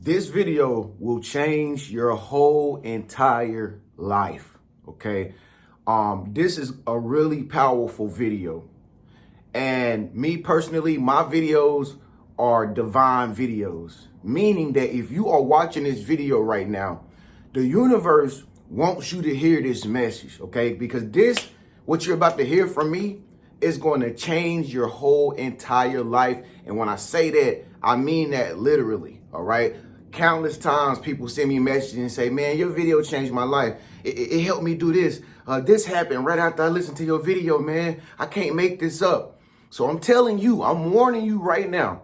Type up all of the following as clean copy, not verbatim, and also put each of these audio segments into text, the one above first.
This video will change your whole entire life, okay? This is a really powerful video. And me personally, my videos are divine videos, meaning that if you are watching this video right now, the universe wants you to hear this message, okay? Because this, what you're about to hear from me, is going to change your whole entire life. And when I say that, I mean that literally, all right? Countless times people send me messages and say, man, your video changed my life. It helped me do this. This happened right after I listened to your video, man. I can't make this up. So I'm telling you, I'm warning you right now.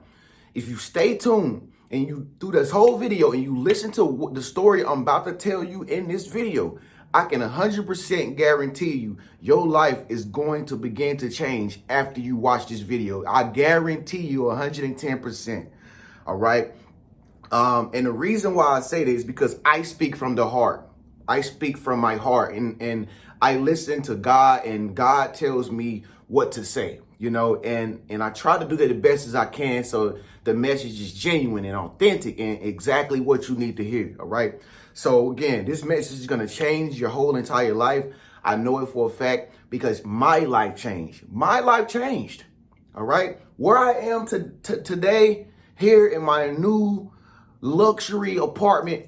If you stay tuned and you do this whole video and you listen to the story I'm about to tell you in this video, I can 100% guarantee you your life is going to begin to change after you watch this video. I guarantee you 110%. All right. And the reason why I say this is because I speak from the heart. I speak from my heart and I listen to God, and God tells me what to say, you know, and I try to do that the best as I can so the message is genuine and authentic and exactly what you need to hear. All right. So again, this message is going to change your whole entire life. I know it for a fact because my life changed. My life changed. All right. Where I am today here in my new luxury apartment,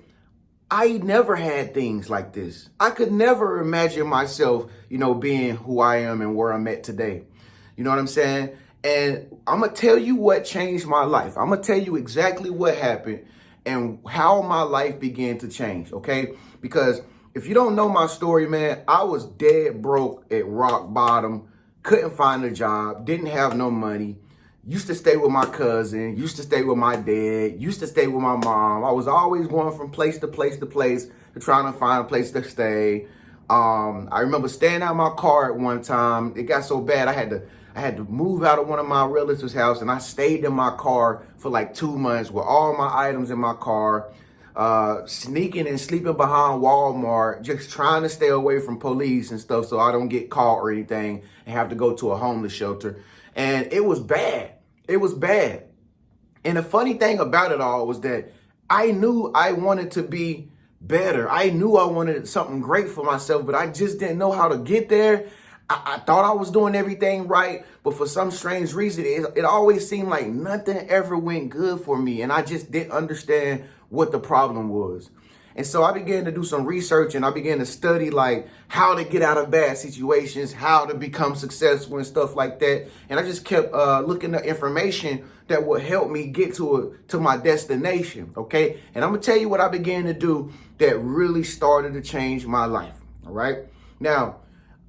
I never had things like this. I could never imagine myself, you know, being who I am and where I'm at today. You know what I'm saying? And I'm going to tell you what changed my life. I'm going to tell you exactly what happened and how my life began to change, okay? Because if you don't know my story, man, I was dead broke at rock bottom, couldn't find a job, didn't have no money. Used to stay with my cousin, used to stay with my dad, used to stay with my mom. I was always going from place to place to place to trying to find a place to stay. I remember staying out my car at one time. It got so bad I had to move out of one of my relatives' house, and I stayed in my car for like 2 months with all my items in my car, sneaking and sleeping behind Walmart, just trying to stay away from police and stuff so I don't get caught or anything and have to go to a homeless shelter. And it was bad. It was bad. And the funny thing about it all was that I knew I wanted to be better. I knew I wanted something great for myself, but I just didn't know how to get there. I thought I was doing everything right, but for some strange reason, it always seemed like nothing ever went good for me. And I just didn't understand what the problem was. And so I began to do some research and I began to study like how to get out of bad situations, how to become successful and stuff like that. And I just kept looking at information that would help me get to my destination. Okay. And I'm going to tell you what I began to do that really started to change my life. All right. Now,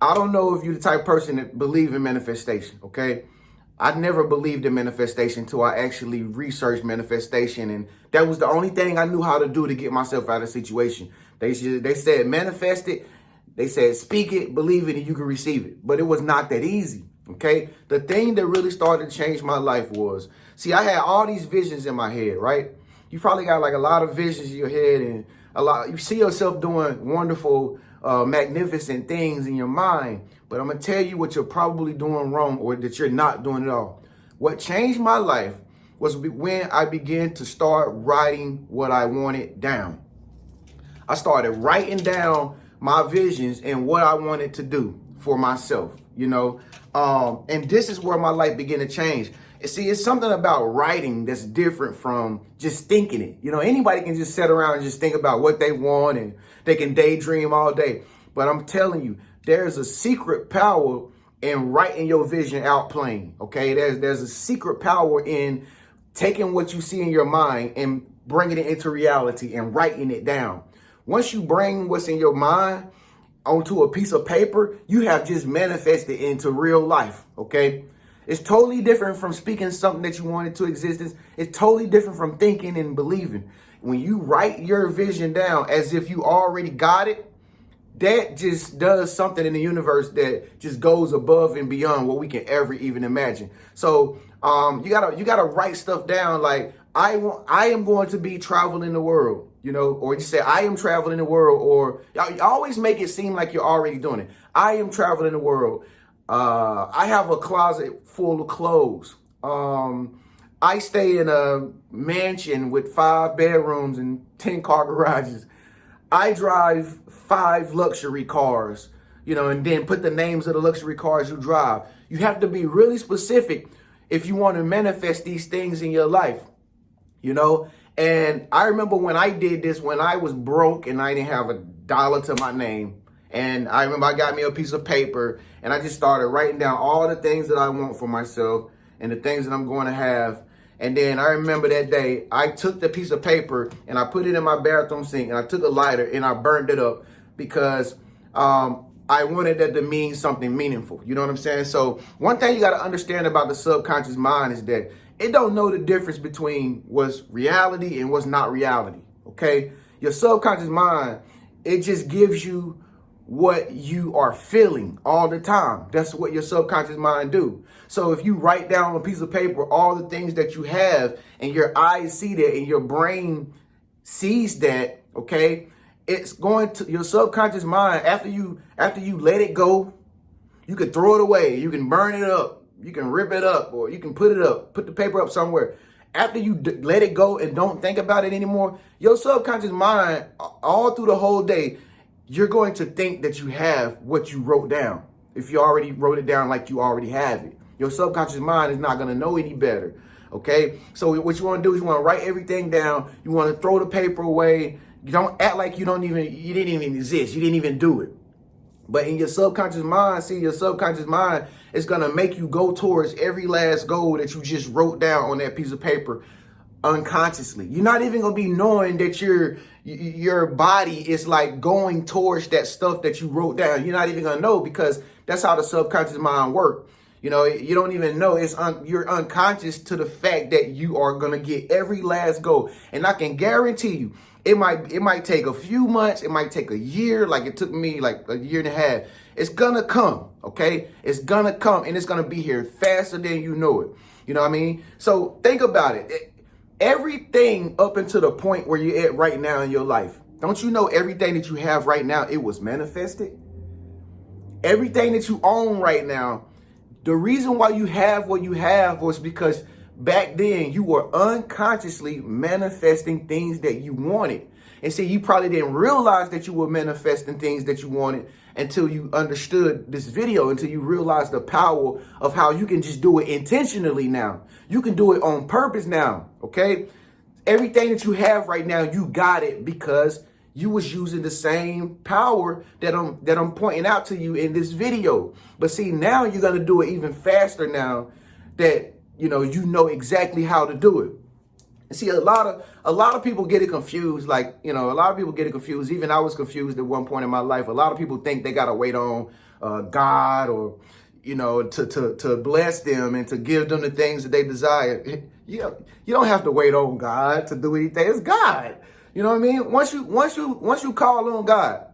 I don't know if you're the type of person that believe in manifestation. Okay. I never believed in manifestation until I actually researched manifestation. And that was the only thing I knew how to do to get myself out of the situation. They said manifest it. They said speak it, believe it, and you can receive it. But it was not that easy. Okay. The thing that really started to change my life was, see, I had all these visions in my head, right? You probably got like a lot of visions in your head and you see yourself doing wonderful, magnificent things in your mind. But I'm going to tell you what you're probably doing wrong or that you're not doing at all. What changed my life was when I began to start writing what I wanted down. I started writing down my visions and what I wanted to do for myself, you know. And this is where my life began to change. And see, it's something about writing that's different from just thinking it. You know, anybody can just sit around and just think about what they want and they can daydream all day. But I'm telling you, there's a secret power in writing your vision out plain. Okay, there's a secret power in taking what you see in your mind and bringing it into reality and writing it down. Once you bring what's in your mind onto a piece of paper, you have just manifested into real life. Okay, it's totally different from speaking something that you want into existence. It's totally different from thinking and believing. When you write your vision down as if you already got it, that just does something in the universe that just goes above and beyond what we can ever even imagine. So you gotta write stuff down like I am going to be traveling the world, you know, or you say I am traveling the world, or you always make it seem like you're already doing it. I am traveling the world. I have a closet full of clothes. I stay in a mansion with 5 bedrooms and 10-car garages. I drive 5 luxury cars, and then put the names of the luxury cars you drive. You have to be really specific if you want to manifest these things in your life, And I remember when I did this, when I was broke and I didn't have $1 to my name. And I remember I got me a piece of paper and I just started writing down all the things that I want for myself and the things that I'm going to have. And then I remember that day, I took the piece of paper and I put it in my bathroom sink and I took a lighter and I burned it up because I wanted that to mean something meaningful. You know what I'm saying? So one thing you got to understand about the subconscious mind is that it don't know the difference between what's reality and what's not reality. Okay? Your subconscious mind, it just gives you what you are feeling all the time. That's what your subconscious mind do. So if you write down on a piece of paper all the things that you have and your eyes see that and your brain sees that, okay, it's going to your subconscious mind. After you let it go, you can throw it away, you can burn it up, you can rip it up, or you can put the paper up somewhere. After you let it go and don't think about it anymore, your subconscious mind, all through the whole day, you're going to think that you have what you wrote down. If you already wrote it down like you already have it, your subconscious mind is not going to know any better. Okay. So what you want to do is you want to write everything down. You want to throw the paper away. You don't act like you didn't even exist. You didn't even do it. But in your subconscious mind, your subconscious mind is going to make you go towards every last goal that you just wrote down on that piece of paper unconsciously. You're not even going to be knowing that your body is like going towards that stuff that you wrote down. You're not even going to know because that's how the subconscious mind works. You don't even know. You're unconscious to the fact that you are going to get every last goal. And I can guarantee you, it might take a few months. It might take a year, like it took me like a year and a half. It's going to come, okay? It's going to come, and it's going to be here faster than you know it. You know what I mean? So think about it. Everything up until the point where you're at right now in your life, don't you know everything that you have right now, it was manifested? Everything that you own right now, the reason why you have what you have was because back then you were unconsciously manifesting things that you wanted. And see, you probably didn't realize that you were manifesting things that you wanted until you understood this video, until you realized the power of how you can just do it intentionally now. You can do it on purpose now, okay? Everything that you have right now, you got it because you was using the same power that I'm pointing out to you in this video. But see, now you're going to do it even faster now that you know exactly how to do it. And see, a lot of people get it confused. Like, a lot of people get it confused. Even I was confused at one point in my life. A lot of people think they got to wait on God or, to bless them and to give them the things that they desire. You don't have to wait on God to do anything. It's God. You know what I mean? Once you call on God,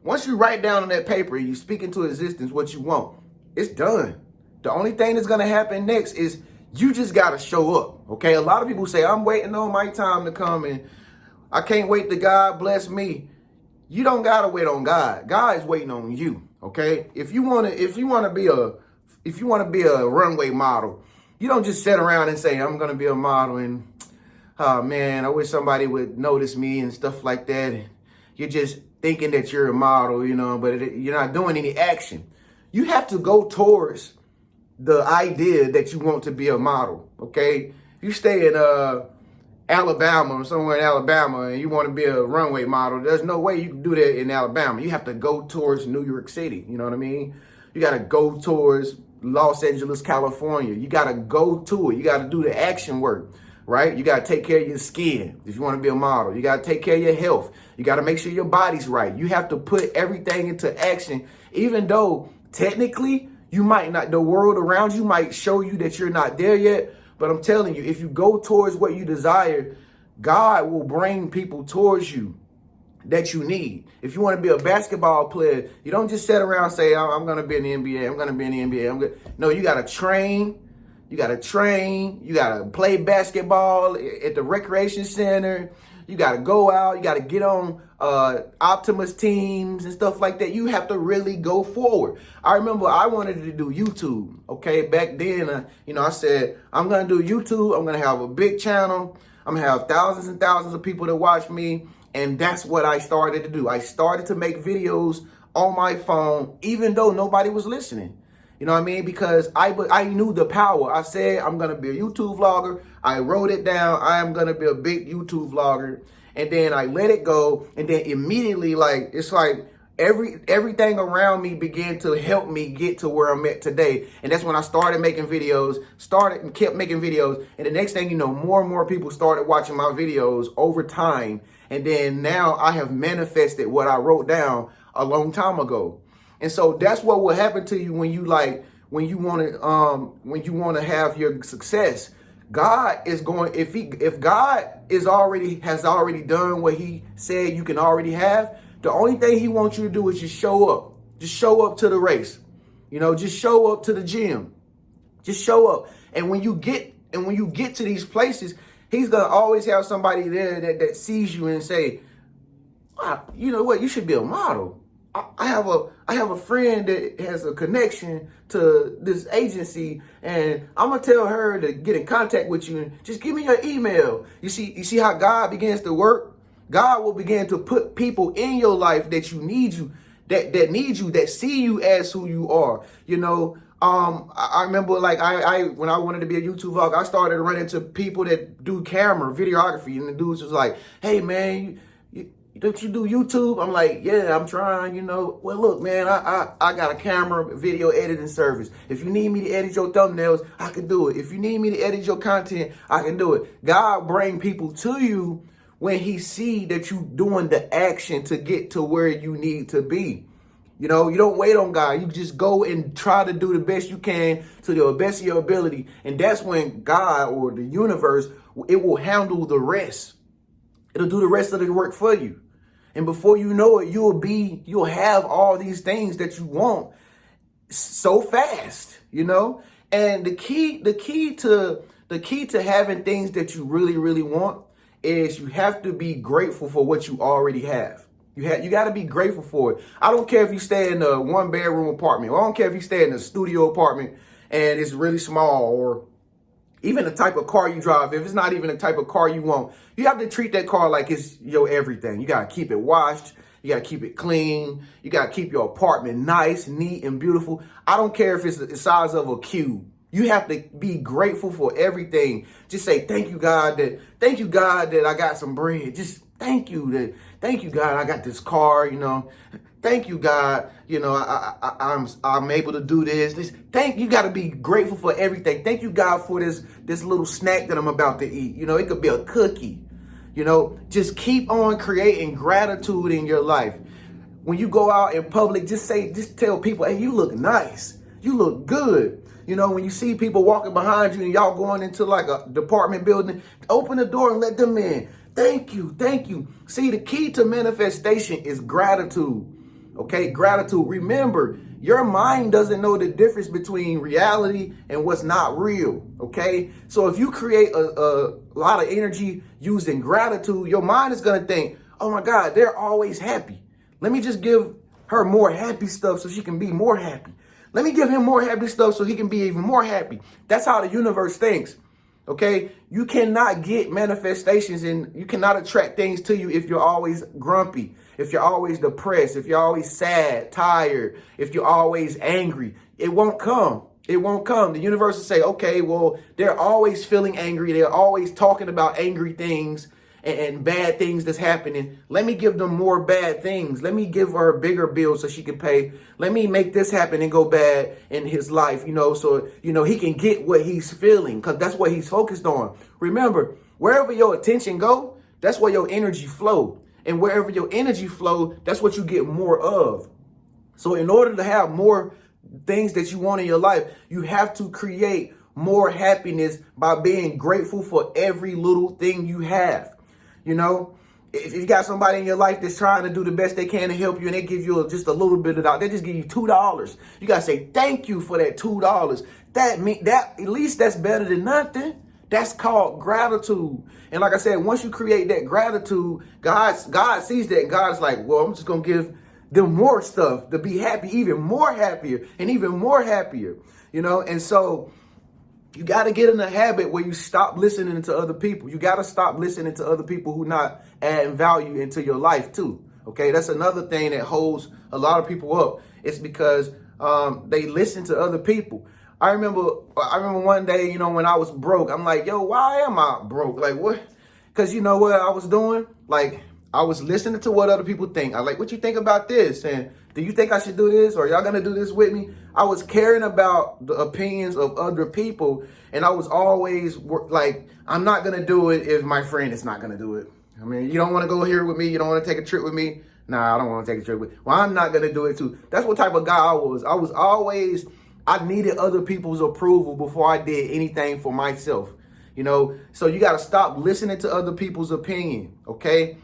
once you write down on that paper and you speak into existence what you want, it's done. The only thing that's going to happen next is you just got to show up. Okay. A lot of people say, I'm waiting on my time to come and I can't wait to God bless me. You don't got to wait on God. God is waiting on you. Okay. If you want to be a runway model, you don't just sit around and say, I'm going to be a model and, oh man, I wish somebody would notice me and stuff like that. And you're just thinking that you're a model, but you're not doing any action. You have to go towards the idea that you want to be a model, okay? You stay in Alabama or somewhere in Alabama and you want to be a runway model, there's no way you can do that in Alabama. You have to go towards New York City, you know what I mean? You got to go towards Los Angeles, California. You got to go to it. You got to do the action work, right? You got to take care of your skin if you want to be a model. You got to take care of your health. You got to make sure your body's right. You have to put everything into action, even though technically you might not, the world around you might show you that you're not there yet. But I'm telling you, if you go towards what you desire, God will bring people towards you that you need. If you want to be a basketball player, you don't just sit around and say, I'm going to be in the NBA. I'm going to be in the NBA. No, you got to train. you got to train, you got to play basketball at the recreation center, you got to go out, you got to get on Optimus teams and stuff like that. You have to really go forward. I remember I wanted to do YouTube, okay? Back then, I said, I'm going to do YouTube. I'm going to have a big channel. I'm going to have thousands and thousands of people that watch me. And that's what I started to do. I started to make videos on my phone, even though nobody was listening. You know what I mean? Because I knew the power. I said, I'm going to be a YouTube vlogger. I wrote it down. I am going to be a big YouTube vlogger. And then I let it go. And then immediately, it's like everything around me began to help me get to where I'm at today. And that's when I started making videos, kept making videos. And the next thing you know, more and more people started watching my videos over time. And then now I have manifested what I wrote down a long time ago. And so that's what will happen to you when you want to have your success. God is going, if God has already done what he said you can already have, the only thing he wants you to do is just show up. Just show up to the race. Just show up to the gym. Just show up. And when you get to these places, he's going to always have somebody there that sees you and say, wow, you know what, you should be a model. I have a friend that has a connection to this agency, and I'm gonna tell her to get in contact with you and just give me your email. You see how God begins to work? God will begin to put people in your life that need you, that see you as who you are. I remember when I wanted to be a YouTube vlogger, I started to run into people that do camera, videography, and the dudes was like, hey man, don't you do YouTube? I'm like, yeah, I'm trying, Well, look, man, I got a camera video editing service. If you need me to edit your thumbnails, I can do it. If you need me to edit your content, I can do it. God bring people to you when he see that you doing the action to get to where you need to be. You don't wait on God. You just go and try to do the best you can to the best of your ability. And that's when God or the universe, it will handle the rest. It'll do the rest of the work for you. And before you know it, you'll have all these things that you want so fast, And the key to having things that you really, really want is you have to be grateful for what you already have. You got to be grateful for it. I don't care if you stay in a 1-bedroom apartment, or I don't care if you stay in a studio apartment and it's really small, or even the type of car you drive. If it's not even the type of car you want, you have to treat that car like it's your everything. You got to keep it washed. You got to keep it clean. You got to keep your apartment nice, neat, and beautiful. I don't care if it's the size of a cube. You have to be grateful for everything. Just say, thank you, God, that I got some bread. Just thank you, God, I got this car, Thank you, God, I'm able to do this. You got to be grateful for everything. Thank you, God, for this little snack that I'm about to eat. It could be a cookie. Just keep on creating gratitude in your life. When you go out in public, just tell people, hey, you look nice. You look good. When you see people walking behind you and y'all going into like a department building, open the door and let them in. Thank you. Thank you. See, the key to manifestation is gratitude. Okay, gratitude. Remember, your mind doesn't know the difference between reality and what's not real. Okay, so if you create a lot of energy using gratitude, your mind is going to think, oh my God, they're always happy. Let me just give her more happy stuff so she can be more happy. Let me give him more happy stuff so he can be even more happy. That's how the universe thinks. Okay, you cannot get manifestations and you cannot attract things to you if you're always grumpy, if you're always depressed, if you're always sad, tired, if you're always angry. It won't come. It won't come. The universe will say, okay, well, they're always feeling angry. They're always talking about angry things and bad things that's happening. Let me give them more bad things. Let me give her a bigger bill so she can pay. Let me make this happen and go bad in his life, so, he can get what he's feeling, because that's what he's focused on. Remember, wherever your attention go, that's where your energy flow. And wherever your energy flow, that's what you get more of. So in order to have more things that you want in your life, you have to create more happiness by being grateful for every little thing you have. if you got somebody in your life that's trying to do the best they can to help you, and they give you just a little bit of that, they just give you $2. You gotta say thank you for that $2. That at least that's better than nothing. That's called gratitude. And like I said, once you create that gratitude, God sees that, and God's like, well, I'm just gonna give them more stuff to be happy, even more happier and even more happier. And so you got to get in the habit where you stop listening to other people. You got to stop listening to other people who not adding value into your life too. Okay, that's another thing that holds a lot of people up. It's because they listen to other people. I remember one day, when I was broke, I'm like, yo, why am I broke? Like, what? Because you know what I was doing? Like, I was listening to what other people think. I like, what you think about this? And do you think I should do this? Or y'all gonna do this with me? I was caring about the opinions of other people. And I was always like, I'm not gonna do it if my friend is not gonna do it. I mean, you don't wanna go here with me? You don't wanna take a trip with me? Nah, I don't wanna take a trip with you. Well, I'm not gonna do it too. That's what type of guy I was. I needed other people's approval before I did anything for myself. So you gotta stop listening to other people's opinion, okay?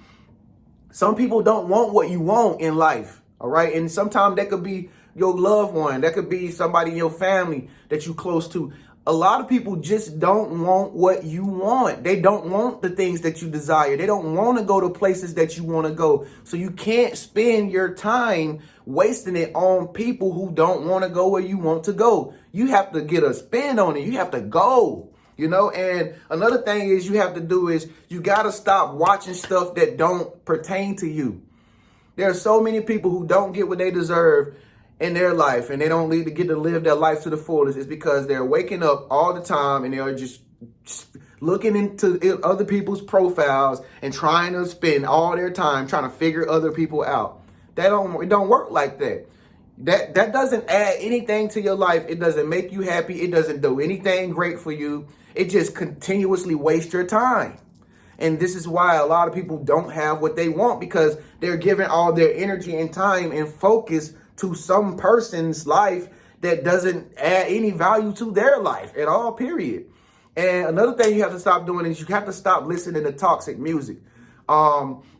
Some people don't want what you want in life, all right? And sometimes that could be your loved one. That could be somebody in your family that you close to. A lot of people just don't want what you want. They don't want the things that you desire. They don't want to go to places that you want to go. So you can't spend your time wasting it on people who don't want to go where you want to go. You have to get a spin on it. You have to go. And another thing is you have to do is you got to stop watching stuff that don't pertain to you. There are so many people who don't get what they deserve in their life, and they don't get to live their life to the fullest. It's because they're waking up all the time and they're just looking into other people's profiles and trying to spend all their time trying to figure other people out. It don't work like that. That doesn't add anything to your life. It doesn't make you happy. It doesn't do anything great for you. It just continuously wastes your time. And this is why a lot of people don't have what they want, because they're giving all their energy and time and focus to some person's life that doesn't add any value to their life at all, period. And another thing you have to stop doing is you have to stop listening to toxic music.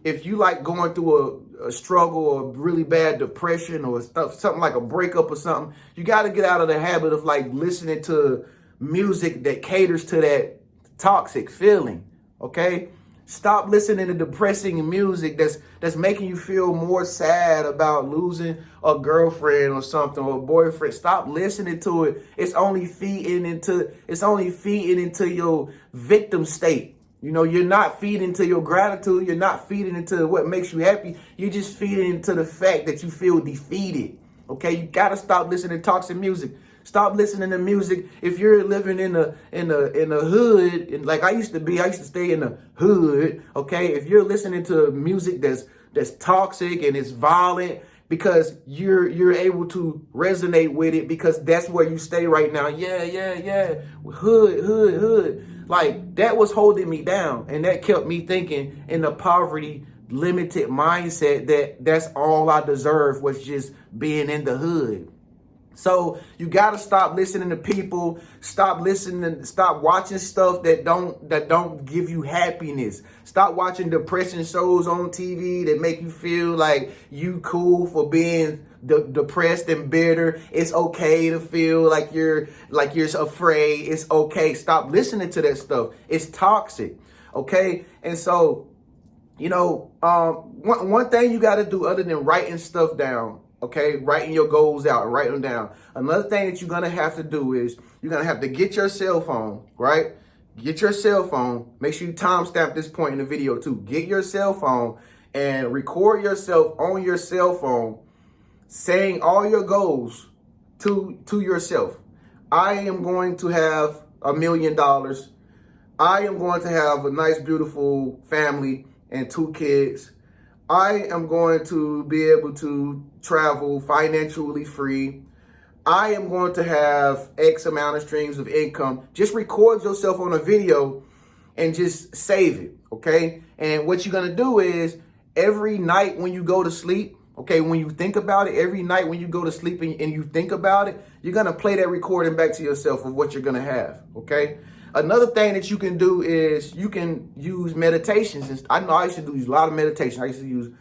If you like going through a struggle or really bad depression or something like a breakup or something, you got to get out of the habit of like listening to music that caters to that toxic feeling. Okay, stop listening to depressing music that's making you feel more sad about losing a girlfriend or something, or a boyfriend. Stop listening to it. It's only feeding into your victim state. You're not feeding into your gratitude. You're not feeding into what makes you happy. You're just feeding into the fact that you feel defeated. Okay, you gotta stop listening to toxic music. Stop listening to music. If you're living in the hood, and like I used to stay in the hood. Okay, if you're listening to music that's toxic and it's violent, because you're able to resonate with it because that's where you stay right now. Yeah. Hood. Like, that was holding me down, and that kept me thinking in the poverty limited mindset that's all I deserved was just being in the hood. So you got to stop listening to people, stop watching stuff that don't give you happiness. Stop watching depressing shows on TV that make you feel like you cool for being depressed and bitter. It's okay to feel like you're afraid. It's okay. Stop listening to that stuff. It's toxic. Okay? And so, one thing you got to do other than writing stuff down, okay, writing your goals out and write them down. Another thing that you're going to have to do is you're going to have to get your cell phone, right? Get your cell phone. Make sure you timestamp this point in the video too. Get your cell phone and record yourself on your cell phone saying all your goals to yourself. I am going to have $1 million. I am going to have a nice, beautiful family and 2 kids. I am going to be able to travel financially free. I am going to have X amount of streams of income. Just record yourself on a video and just save it, okay? And what you're going to do is every night when you go to sleep, okay, when you think about it, every night when you go to sleep and you think about it, you're going to play that recording back to yourself of what you're going to have, okay? Another thing that you can do is you can use meditations. I know I used to do a lot of meditation. I used to use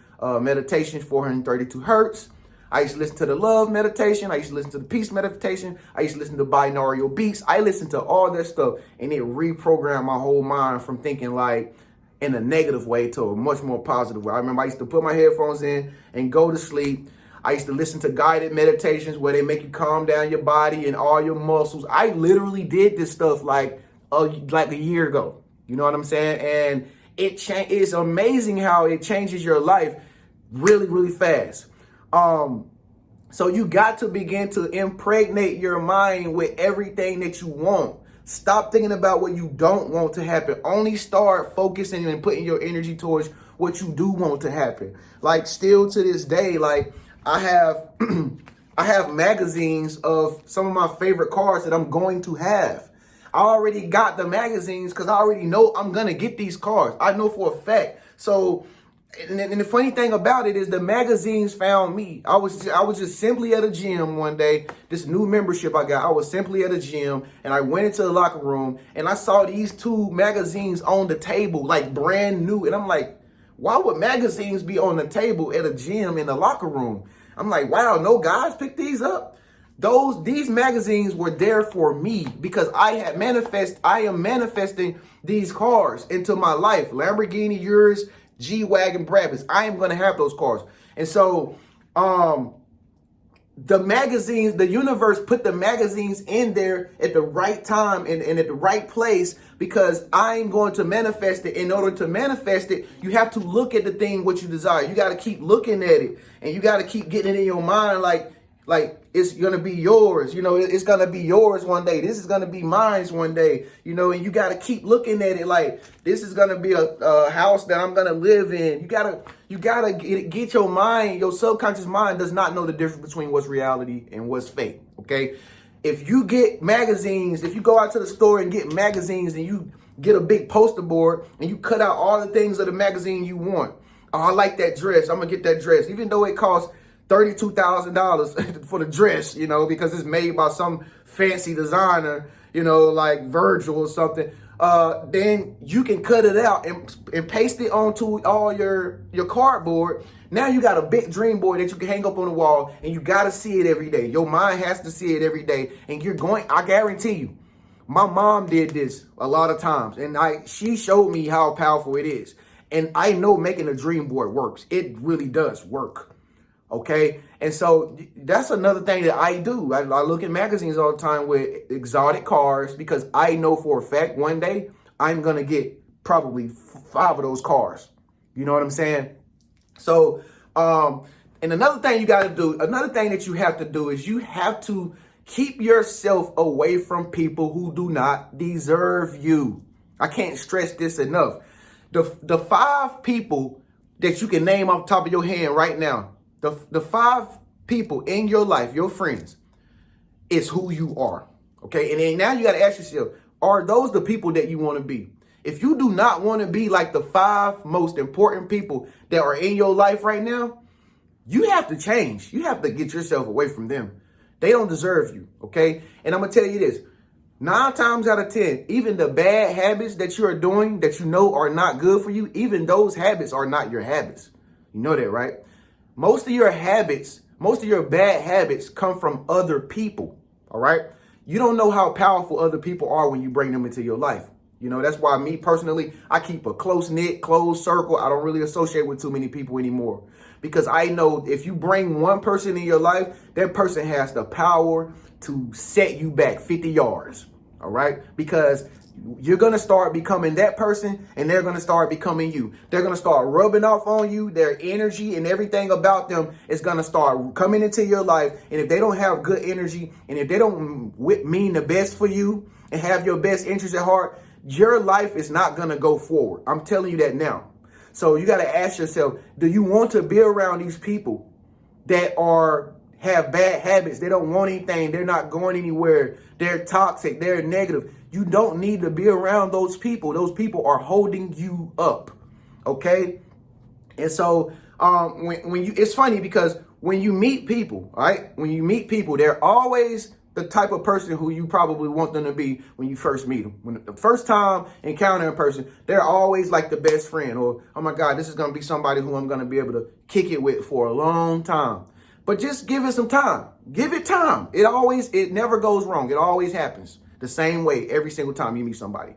meditation 432 hertz. I used to listen to the love meditation. I used to listen to the peace meditation. I used to listen to binaural beats. I listened to all that stuff, and it reprogrammed my whole mind from thinking like in a negative way to a much more positive way. I remember I used to put my headphones in and go to sleep. I used to listen to guided meditations where they make you calm down your body and all your muscles. I literally did this stuff like a year ago. You know what I'm saying? And it's amazing how it changes your life really, really fast. So you got to begin to impregnate your mind with everything that you want. Stop thinking about what you don't want to happen. Only start focusing and putting your energy towards what you do want to happen. Like still to this day, like I have I have magazines of some of my favorite cars that I'm going to have. I already got the magazines because I already know I'm going to get these cars. I know for a fact. So, and the funny thing about it is the magazines found me. I was just simply at a gym one day, this new membership I got. I was simply at a gym and I went into the locker room and I saw these two magazines on the table, like brand new. And I'm like, why would magazines be on the table at a gym in the locker room? I'm like, wow, no guys picked these up. These magazines were there for me because I am manifesting these cars into my life. Lamborghini, yours, G-Wagon, Brabus. I am going to have those cars. And so, the magazines, the universe put the magazines in there at the right time and at the right place because I'm going to manifest it. In order to manifest it, you have to look at the thing what you desire. You got to keep looking at it and you got to keep getting it in your mind like it's going to be yours. You know, it's going to be yours one day. This is going to be mine one day, you know, and you got to keep looking at it like this is going to be a house that I'm going to live in. You got to get your mind, your subconscious mind does not know the difference between what's reality and what's fake. Okay. If you get magazines, if you go out to the store and get magazines and you get a big poster board and you cut out all the things of the magazine you want. Oh, I like that dress. I'm going to get that dress, even though it costs $32,000 for the dress, you know, because it's made by some fancy designer, you know, like Virgil or something. Then you can cut it out and paste it onto all your cardboard. Now you got a big dream board that you can hang up on the wall and you got to see it every day. Your mind has to see it every day. And I guarantee you, my mom did this a lot of times and she showed me how powerful it is. And I know making a dream board works. It really does work. Okay. And so that's another thing that I do. I look at magazines all the time with exotic cars because I know for a fact one day I'm going to get probably 5 of those cars. You know what I'm saying? So, and another thing another thing that you have to do is you have to keep yourself away from people who do not deserve you. I can't stress this enough. The 5 people that you can name off the top of your head right now, the 5 people in your life, your friends, is who you are. Okay. And then now you got to ask yourself, are those the people that you want to be? If you do not want to be like the 5 most important people that are in your life right now, you have to change. You have to get yourself away from them. They don't deserve you. Okay. And I'm going to tell you this, 9 times out of 10, even the bad habits that you are doing that you know are not good for you, even those habits are not your habits. You know that, right? Most of your bad habits come from other people. All right. You don't know how powerful other people are when you bring them into your life. You know, that's why me personally, I keep a close-knit, closed circle. I don't really associate with too many people anymore because I know if you bring one person in your life, that person has the power to set you back 50 yards. All right. Because you're going to start becoming that person and they're going to start becoming you. They're going to start rubbing off on you. Their energy and everything about them is going to start coming into your life. And if they don't have good energy and if they don't mean the best for you and have your best interest at heart, your life is not going to go forward. I'm telling you that now. So you got to ask yourself, do you want to be around these people that have bad habits? They don't want anything. They're not going anywhere. They're toxic. They're negative. You don't need to be around those people. Those people are holding you up. Okay. And so it's funny because when you meet people, right? When you meet people, they're always the type of person who you probably want them to be when you first meet them. When the first time encounter in person, they're always like the best friend, or, oh my God, this is going to be somebody who I'm going to be able to kick it with for a long time. But just give it some time. Give it time. It never goes wrong. It always happens the same way every single time you meet somebody.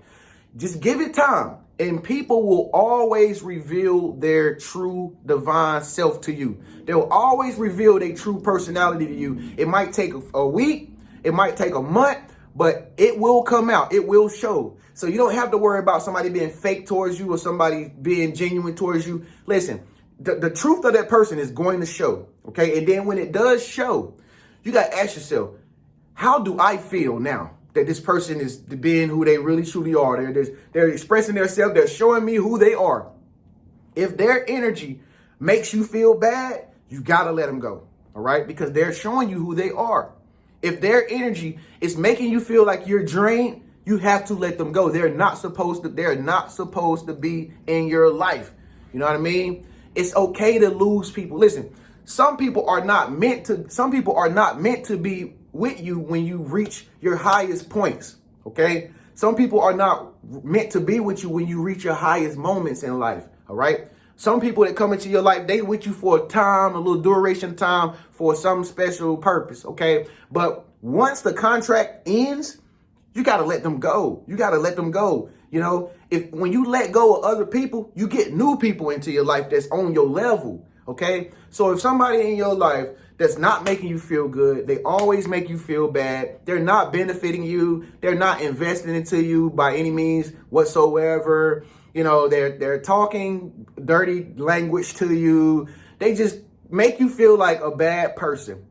Just give it time, and people will always reveal their true divine self to you. They'll always reveal their true personality to you. It might take a week, it might take a month, but it will come out. It will show. So you don't have to worry about somebody being fake towards you or somebody being genuine towards you. Listen, the truth of that person is going to show, okay? And then when it does show, you got to ask yourself, how do I feel now that this person is being who they really truly are? They're expressing themselves. They're showing me who they are. If their energy makes you feel bad, you got to let them go, all right? Because they're showing you who they are. If their energy is making you feel like you're drained, you have to let them go. They're not supposed to be in your life. You know what I mean? It's okay to lose people. Listen, some people are not meant to be with you when you reach your highest points, okay? Some people are not meant to be with you when you reach your highest moments in life, all right? Some people that come into your life, they with you for a time, a little duration time, for some special purpose, okay? But once the contract ends, you got to let them go. You got to let them go. You know, when you let go of other people, you get new people into your life that's on your level, okay? So if somebody in your life that's not making you feel good, they always make you feel bad, they're not benefiting you, they're not investing into you by any means whatsoever, you know, they're talking dirty language to you, they just make you feel like a bad person.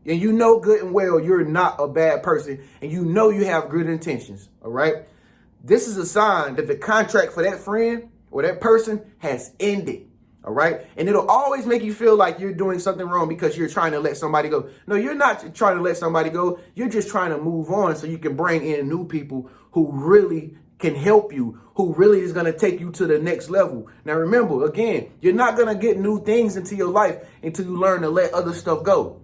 And you know good and well you're not a bad person, and you know you have good intentions, all right? This is a sign that the contract for that friend or that person has ended, all right? And it'll always make you feel like you're doing something wrong because you're trying to let somebody go. No, you're not trying to let somebody go. You're just trying to move on so you can bring in new people who really can help you, who really is going to take you to the next level. Now, remember, again, you're not going to get new things into your life until you learn to let other stuff go.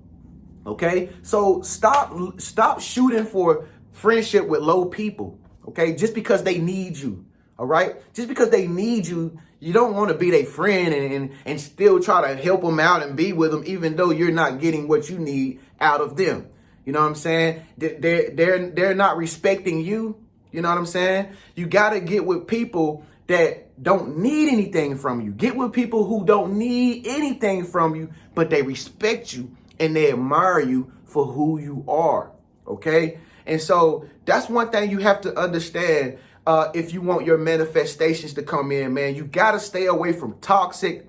Okay, so stop shooting for friendship with low people. Okay, just because they need you. All right, just because they need you, you don't want to be their friend and still try to help them out and be with them, even though you're not getting what you need out of them. You know what I'm saying? They're not respecting you. You know what I'm saying? You got to get with people that don't need anything from you. Get with people who don't need anything from you, but they respect you and they admire you for who you are, okay? And so that's one thing you have to understand if you want your manifestations to come in, man. You got to stay away from toxic,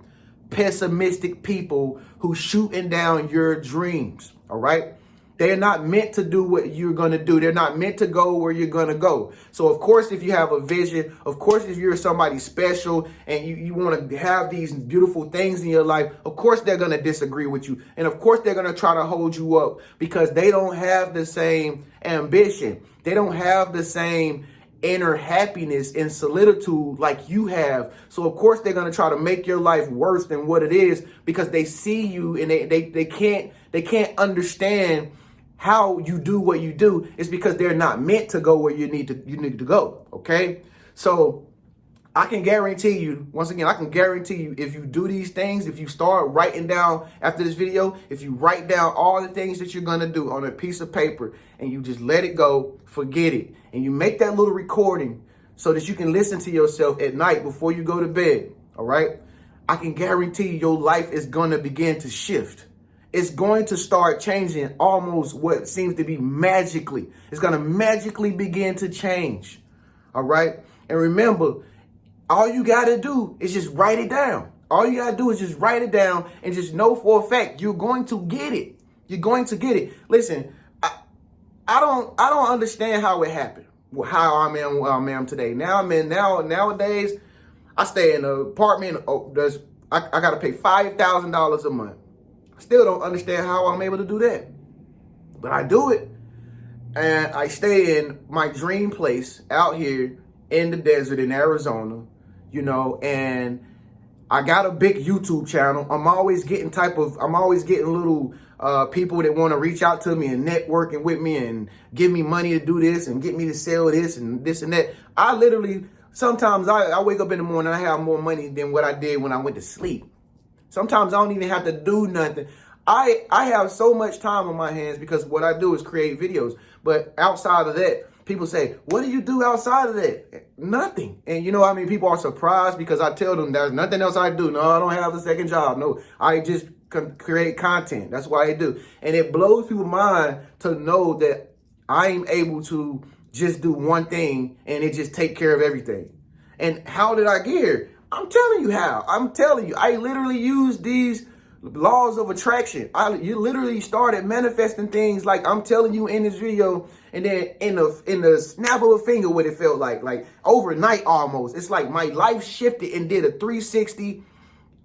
pessimistic people who shooting down your dreams, all right? They're not meant to do what you're going to do. They're not meant to go where you're going to go. So, of course, if you have a vision, of course, if you're somebody special and you want to have these beautiful things in your life, of course, they're going to disagree with you. And, of course, they're going to try to hold you up because they don't have the same ambition. They don't have the same inner happiness and solitude like you have. So, of course, they're going to try to make your life worse than what it is because they see you and they can't understand how you do what you do. Is because they're not meant to go where you need to go. Okay. So I can guarantee you, once again, I can guarantee you, if you do these things, if you start writing down after this video, if you write down all the things that you're going to do on a piece of paper and you just let it go, forget it. And you make that little recording so that you can listen to yourself at night before you go to bed. All right. I can guarantee you your life is going to begin to shift. It's going to start changing almost what seems to be magically. It's going to magically begin to change. All right. And remember, all you got to do is just write it down. All you got to do is just write it down and just know for a fact you're going to get it. You're going to get it. Listen, I don't understand how it happened. How I am where I am today. Nowadays, I stay in an apartment. I got to pay $5,000 a month. Still don't understand how I'm able to do that, but I do it. And I stay in my dream place out here in the desert in Arizona, you know, and I got a big YouTube channel. I'm always getting little people that want to reach out to me and networking with me and give me money to do this and get me to sell this and that. I literally, sometimes I wake up in the morning, I have more money than what I did when I went to sleep. Sometimes I don't even have to do nothing. I have so much time on my hands because what I do is create videos. But outside of that, people say, what do you do outside of that? Nothing. And you know, I mean, people are surprised because I tell them there's nothing else I do. No, I don't have a second job. No, I just create content. That's what I do. And it blows people's mind to know that I'm able to just do one thing and it just take care of everything. And how did I get here? I'm telling you how. I'm telling you. I literally use these laws of attraction. You literally started manifesting things like I'm telling you in this video, and then in the snap of a finger, what it felt like overnight almost. It's like my life shifted and did a 360.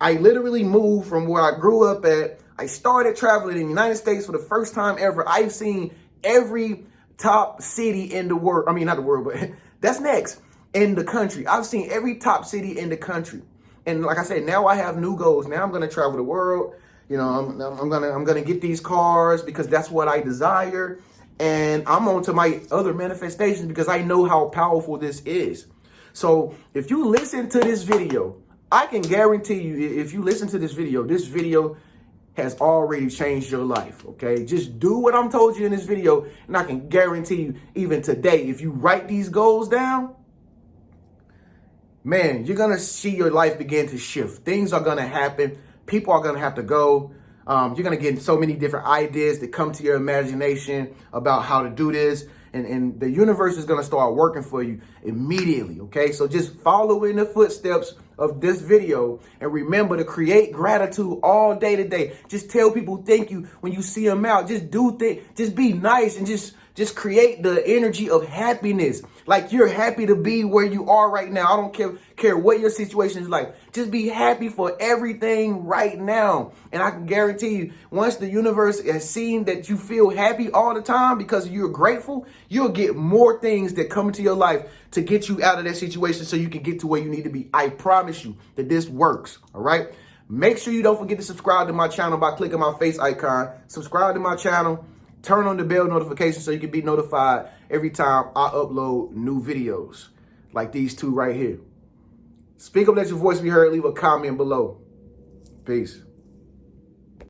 I literally moved from where I grew up at. I started traveling in the United States for the first time ever. I've seen every top city in the world. I mean, not the world, but that's next. In the country. I've seen every top city in the country. And like I said, now I have new goals. Now I'm going to travel the world. You know, I'm going to get these cars because that's what I desire. And I'm on to my other manifestations because I know how powerful this is. So if you listen to this video, I can guarantee you, if you listen to this video has already changed your life, okay? Just do what I'm told you in this video, and I can guarantee you, even today, if you write these goals down, man, you're going to see your life begin to shift. Things are going to happen. People are going to have to go. You're going to get so many different ideas that come to your imagination about how to do this. And the universe is going to start working for you immediately, okay? So just follow in the footsteps of this video and remember to create gratitude all day today. Just tell people thank you when you see them out. Just do things. Just be nice and just create the energy of happiness. Like you're happy to be where you are right now. I don't care what your situation is like. Just be happy for everything right now. And I can guarantee you, once the universe has seen that you feel happy all the time because you're grateful, you'll get more things that come into your life to get you out of that situation so you can get to where you need to be. I promise you that this works, all right? Make sure you don't forget to subscribe to my channel by clicking my face icon. Subscribe to my channel. Turn on the bell notification so you can be notified every time I upload new videos like these two right here. Speak up, let your voice be heard. Leave a comment below. Peace.